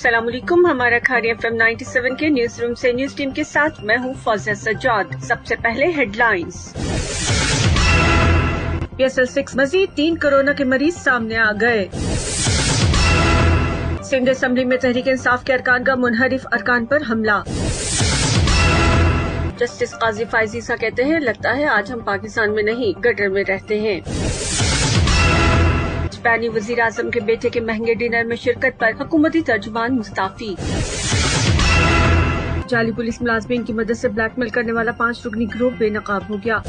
अस्सलाम वालेकुम। हमारा खारी FM 97 के न्यूज रूम से न्यूज टीम के साथ मैं हूँ फौजिया सज्जाद। सबसे पहले हेडलाइंस। PSL 6 मजीद 3 कोरोना के मरीज सामने आ गए। सिंध असेंबली में तहरीक इंसाफ के अरकान का मुनहरिफ अरकान पर हमला। जस्टिस काजी फाइज ईसा कहते हैं, लगता है आज हम पाकिस्तान में नहीं गटर में रहते हैं। जापानी वजीर आजम के बेटे के महंगे डिनर में शिरकत पर हुकूमती तर्जुमान मुस्ताफी। जाली पुलिस मुलाजमीन की मदद से ब्लैकमेल करने वाला 5 रुकनी ग्रुप बेनकाब हो गया।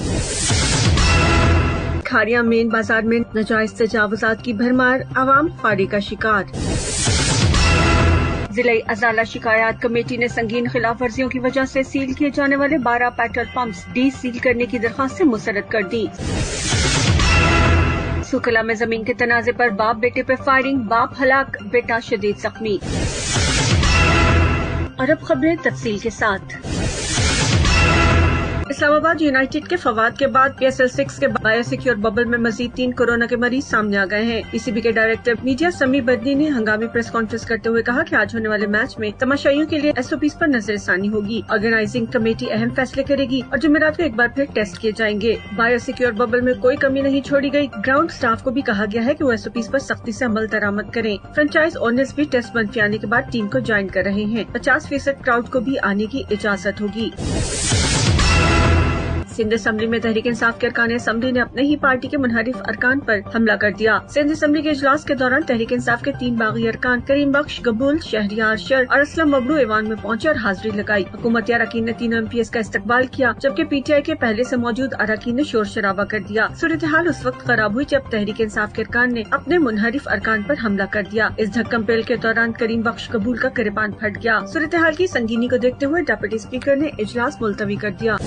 खारिया मेन बाजार में नाजायज तजावुजात की भरमार, आवाम फाड़ी का शिकार। जिला अजाला शिकायत कमेटी ने संगीन खिलाफ वर्जियों की वजह से सील किए जाने वाले 12 पेट्रोल पंप्स डी सील करने की दरख्वास्त मुस्तरद कर दी। सुकला में जमीन के तनाजे पर बाप बेटे पर फायरिंग, बाप हलाक, बेटा शदीद जख्मी। और अब खबरें तफसील के साथ। इस्लामाबाद यूनाइटेड के फवाद के बाद PSL 6 के बायोसिक्योर बबल में मजीद 3 कोरोना के मरीज सामने आ गए हैं। ECB के डायरेक्टर मीडिया समी बदनी ने हंगामी प्रेस कॉन्फ्रेंस करते हुए कहा कि आज होने वाले मैच में तमाशाइयों के लिए SOPs पर नजरसानी होगी। ऑर्गेनाइजिंग कमेटी अहम फैसले करेगी और जुमेरात को एक बार फिर टेस्ट किए जाएंगे। बायोसिक्योर बबल में कोई कमी नहीं छोड़ी गई। ग्राउंड स्टाफ को भी कहा गया है कि वो SOPs पर सख्ती से अमल दरामद करें। फ्रेंचाइज ओनर्स भी टेस्ट मंफी आने के बाद टीम को ज्वाइन कर रहे हैं। 50% क्राउड को भी आने की इजाजत होगी। सिंध असेंबली में तहरीक इंसाफ के अरकान असेंबली ने अपने ही पार्टी के मुनहरिफ अरकान पर हमला कर दिया। सिंध असेंबली के इजलास के दौरान तहरीक इंसाफ के 3 बागी अरकान करीम बख्श, गबूल, शहरियार शर और असलम मबरू ईवान में पहुंचे और हाजिरी लगाई। हुकूमती अरकान ने 3 MPs का इस्तकबाल किया, जबकि PTI के पहले से मौजूद अरकान ने शोर शराबा कर दिया। सूरत हाल उस वक्त खराब हुई जब तहरीक इंसाफ के अरकान ने अपने मुनहरिफ अरकान पर हमला कर दिया। इस धक्कम पेल के दौरान करीम बख्श, गबूल का गिरबान फट गया। सूरत हाल की संगीनी को देखते हुए डिप्टी स्पीकर ने इजलास मुलतवी कर दिया।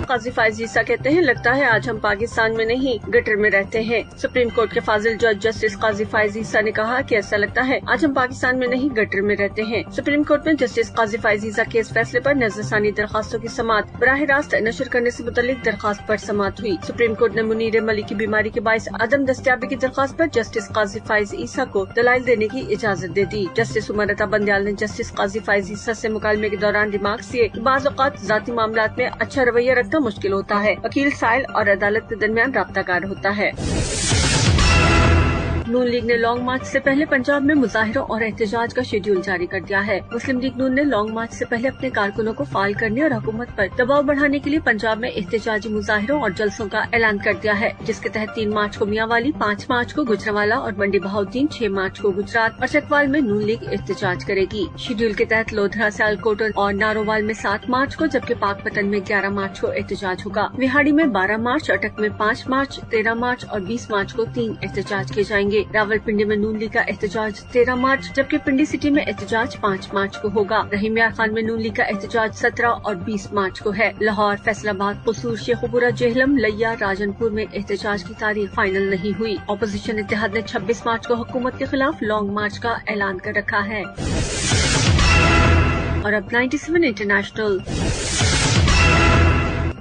काजी फाइज ईसा कहते हैं, लगता है आज हम पाकिस्तान में नहीं गटर में रहते हैं। सुप्रीम कोर्ट के फाजिल जज जस्टिस काजी फाइज ईसा ने कहा कि ऐसा लगता है आज हम पाकिस्तान में नहीं गटर में रहते हैं। सुप्रीम कोर्ट में जस्टिस काजी फाइज ईसा के इस फैसले पर नजरसानी दरखास्तों की समाअत बराह रास्त नशर करने से मुतल्लिक दरखास्त पर समाअत हुई। सुप्रीम कोर्ट ने मुनीर मलिक की बीमारी के बायस अदम दस्तयाबी की दरखास्त पर जस्टिस काजी फाइज ईसा को दलाइल देने की इजाजत दे दी। जस्टिस उमर अता बंदयाल ने जस्टिस काजी फाइज ईसा से मुकालमे के दौरान रिमार्क्स दिए कि बाज़ औक़ात ज़ाती मामलात में अच्छा रवैया रखना मुश्किल होता है। वकील, साइल और अदालत के दरमियान राब्ताकार होता है। नून लीग ने लॉन्ग मार्च से पहले पंजाब में मुजाहिरों और एहतजाज का शेड्यूल जारी कर दिया है। मुस्लिम लीग नून ने लॉन्ग मार्च से पहले अपने कारकुनों को फाल करने और हुकूमत पर दबाव बढ़ाने के लिए पंजाब में एहतजाजी मुजाहिरों और जलसों का ऐलान कर दिया है, जिसके तहत 3 मार्च को मियांवाली, 5 मार्च को गुजरावाला और मंडी बहाउद्दीन, 6 मार्च को गुजरात और चकवाल में नून लीग एहतजाज करेगी। शेड्यूल के तहत लोधरा, सियालकोट और नारोवाल में 7 मार्च को, जबकि पाकपतन में 11 मार्च को एहतजाज होगा। विहाड़ी में 12 मार्च, अटक में 5 मार्च, 13 मार्च और 20 मार्च को 3 एहतजाज किए जाएंगे। रावलपिंडी में नून लीग का एहतजाज 13 मार्च, जबकि पिंडी सिटी में एहतजाज 5 मार्च को होगा। रहीम यार खान में नून लीग का एहतजाज 17 और 20 मार्च को है। लाहौर, फैसलाबाद, कसूर, शेखुपुरा, जेहलम, लैया, राजनपुर में एहतजाज की तारीख फाइनल नहीं हुई। अपोजिशन इत्तेहाद ने 26 मार्च को हुकूमत के खिलाफ लॉन्ग मार्च का ऐलान कर रखा है। और अब 97 इंटरनेशनल।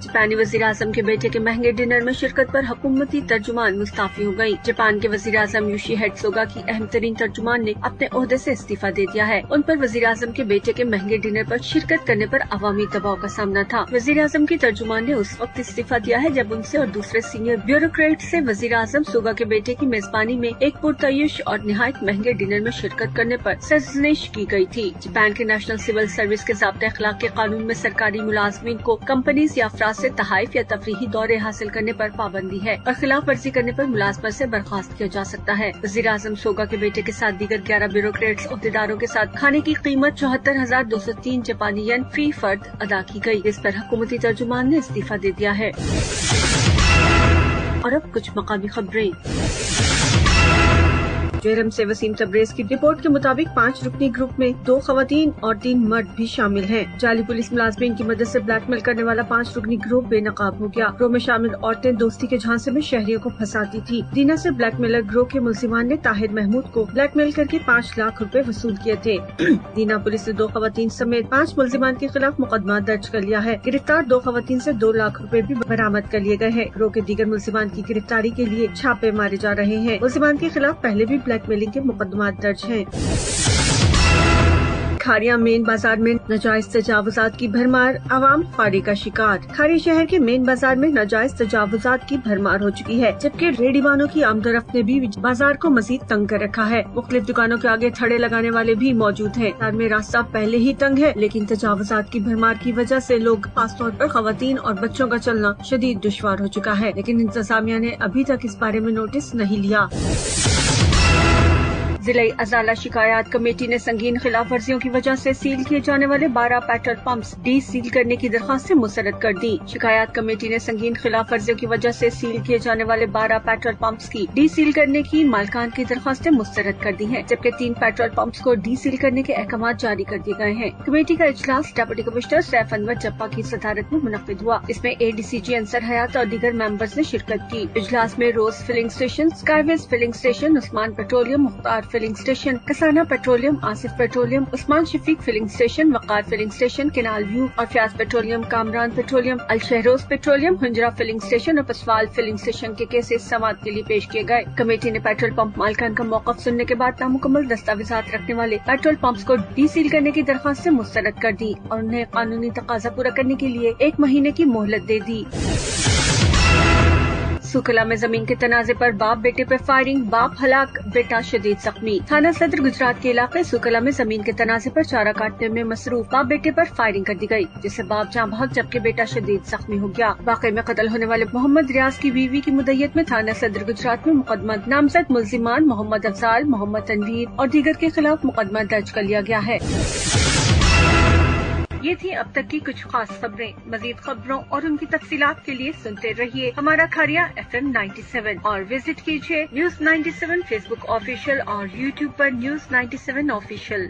जापानी वजीर आजम के बेटे के महंगे डिनर में शिरकत पर हुकूमती तर्जुमान मुस्ताफी हो गयी। जापान के वजीर आजम योशिहिडे सुगा की अहम तरीन तर्जुमान ने अपने ओहदे से इस्तीफा दे दिया है। उन पर वजीर आजम के बेटे के महंगे डिनर पर शिरकत करने पर अवामी दबाव का सामना था। वजीर आजम की तर्जुमान ने उस वक्त इस्तीफा दिया है जब उनसे और दूसरे सीनियर ब्यूरोक्रेट से वजीर आजम सुगा के बेटे की मेजबानी में एक पुरतयश और निहायत महंगे डिनर में शिरकत करने पर सरजनिश की गयी थी। जापान के नेशनल सिविल सर्विस के ज़ाब्ता अखलाक के कानून में सरकारी मुलाजमीन को कंपनीज या अफराद से तहाइफ या तफरीही दौरे हासिल करने पर पाबंदी है और खिलाफ वर्जी करने पर मुलाजमत से बर्खास्त किया जा सकता है। वजीर आजम सोगा के बेटे के साथ दीगर 11 ब्यूरोक्रेट्स अहदेदारों के साथ खाने की कीमत 74,203 जापानी येन फी फर्द अदा की गई। इस पर हुकूमती तर्जुमान ने इस्तीफा दे दिया है। और अब कुछ मकामी खबरें। जेहरम से वसीम तबरेज की रिपोर्ट के मुताबिक 5 रुकनी ग्रुप में 2 खवातीन और 3 मर्द भी शामिल हैं। जाली पुलिस मुलाजमीन की मदद से ब्लैकमेल करने वाला 5 रुकनी ग्रुप बेनकाब हो गया। ग्रोह में शामिल औरतें दोस्ती के झांसे में शहरियों को फंसाती थी। दीना से ब्लैकमेलर ग्रोह के मुलजिमान ने ताहिर महमूद को ब्लैकमेल करके 5 लाख रुपए वसूल किए थे। दीना पुलिस ने 2 खवातीन समेत 5 मुलजिमान के खिलाफ मुकदमा दर्ज कर लिया है। गिरफ्तार 2 खवातीन से 2 लाख रुपए भी बरामद कर लिए गए हैं। ग्रोह के दीगर मुलजिमान की गिरफ्तारी के लिए छापे मारे जा रहे हैं। मुलजिमान के खिलाफ पहले भी ब्लैक मेलिंग के मुकदमात दर्ज हैं। खारिया मेन बाजार में नाजायज तजावुजात की भरमार, आवाम फारी का शिकार। खारी शहर के मेन बाजार में नाजायज तजावुजात की भरमार हो चुकी है, जबकि रेडीवानों की आमदरफ्त ने भी बाजार को मजीद तंग कर रखा है। मुख्तलिफ दुकानों के आगे थड़े लगाने वाले भी मौजूद हैं। बाजार में रास्ता पहले ही तंग है, लेकिन तजावुजात की भरमार की वजह से लोग, खासतौर पर खवातीन और बच्चों का चलना शदीद दुश्वार हो चुका है। लेकिन इंतजामिया ने अभी तक इस बारे में नोटिस नहीं लिया। जिला अजाला शिकायत कमेटी ने संगीन खिलाफ वर्जियों की वजह से सील किए जाने वाले 12 पेट्रोल पंप्स डी सील करने की दरखास्तें मुस्तरद कर दी। शिकायत कमेटी ने संगीन खिलाफ वर्जियों की वजह से सील किए जाने वाले 12 पेट्रोल पंप्स की डी सील करने की मालकान की दरखास्तें मुस्तरद कर दी हैं, जबकि 3 पेट्रोल पंप्स को डी सील करने के अहकाम जारी कर दिए गए हैं। कमेटी का इजलास डिप्टी कमिश्नर सैफ अनवर जप्पा की सदारत में मुनक्किद हुआ। इसमें ADCG अंसर हयात और दीगर मेंबर्स ने शिरकत की। इजलास में Rose filling station, Skyways filling station, Usman petroleum, Mukhtar filling station, Kasana petroleum, Asif petroleum, Usman Shafiq filling station, Waqar filling station, canal view और Fayyaz petroleum, Kamran petroleum, Al Shahroz petroleum, Hunjra filling station और पसवाल फिलिंग स्टेशन के केसेस समाअत के लिए पेश किए गए। कमेटी ने पेट्रोल पंप मालिकान का मौक़िफ़ सुनने के बाद नामुकम्मल दस्तावेजात रखने वाले पेट्रोल पंप्स को डी सील करने की दरखास्तें मुस्तरद कर दी और उन्हें कानूनी तकाजा पूरा करने के लिए 1 महीने की मोहलत दे दी। सुकला में जमीन के तनाजे पर बाप बेटे पर फायरिंग, बाप हलाक, बेटा शदीद जख्मी। थाना सदर गुजरात के इलाके सुकला में जमीन के तनाजे पर चारा काटने में मसरूफ बाप बेटे पर फायरिंग कर दी गई, जिससे बाप जाँ बहक जबकि बेटा शदीद जख्मी हो गया। वाकई में कत्ल होने वाले मोहम्मद रियाज की बीवी की मुद्दत में थाना सदर गुजरात में मुकदमा, नामजद मुल्जिमान मोहम्मद अफजाल, मोहम्मद तनवीर और दीगर के खिलाफ मुकदमा दर्ज कर लिया गया है। ये थी अब तक की कुछ खास खबरें। मजीद खबरों और उनकी तफसीलात के लिए सुनते रहिए हमारा खारिया FM 97 और विजिट कीजिए News 97 फेसबुक ऑफिशियल और YouTube पर News 97 ऑफिशियल।